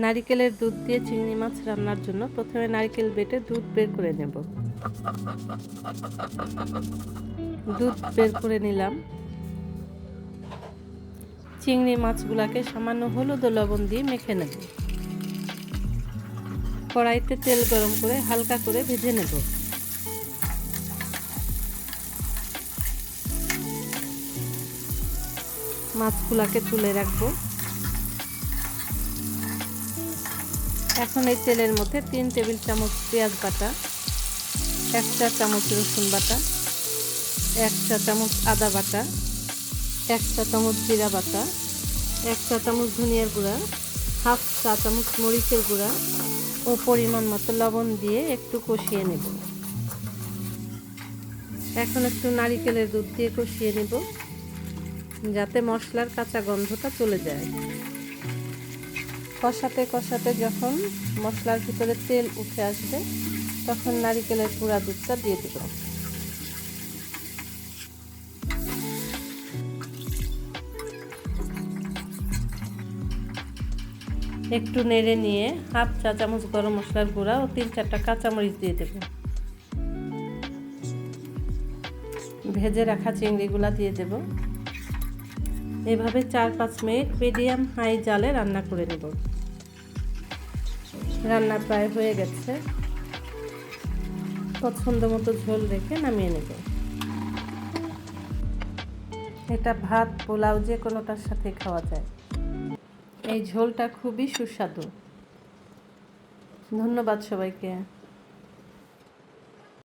নারিকেলের দুধ দিয়ে চিংড়ি মাছ রান্নার জন্য প্রথমে নারিকেল বেটে দুধ বের করে নেব। দুধ বের করে নিলাম। চিংড়ি মাছগুলোকে সামান্য হলুদ ও লবণ দিয়ে মেখে নেব। কড়াইতে তেল গরম করে হালকা করে ভেজে নেব। মাছগুলোকে তুলে রাখবো। এখন এই তেলের মধ্যে 3 টেবিল চামচ পেঁয়াজ বাটা, 1 চা চামচ রসুন বাটা, 1 চা চামচ আদা বাটা, 1 চা চামচ জিরা বাটা, 1 চা চামচ ধনিয়ার গুঁড়া, 1/2 চা চামচ মরিচের গুঁড়া ও পরিমাণ মতো লবণ দিয়ে একটু কষিয়ে নেব। এখন একটু নারিকেলের দুধ দিয়ে কষিয়ে নেব, যাতে মশলার কাঁচা গন্ধটা চলে যায়। কষাতে কষাতে যখন মশলার ভিতরে তেল উঠে আসবে, তখন নারিকেলের গুঁড়া দুধটা দিয়ে দেব। একটু নেড়ে নিয়ে 1/2 চা চামচ গরম মশলার গুঁড়া ও 3-4টা কাঁচামরিচ দিয়ে দেব। ভেজে রাখা চিংড়িগুলা দিয়ে দেব। এভাবে 4-5 মিনিট মিডিয়াম হাই জালে রান্না করে নেব। রান্না প্রায় হয়ে গেছে। পছন্দ মতো ঝোল রেখে নামিয়ে নেব। এটা ভাত, পোলাও যে কোনোটার সাথে খাওয়া যায়। এই ঝোলটা খুবই সুস্বাদু। ধন্যবাদ সবাইকে।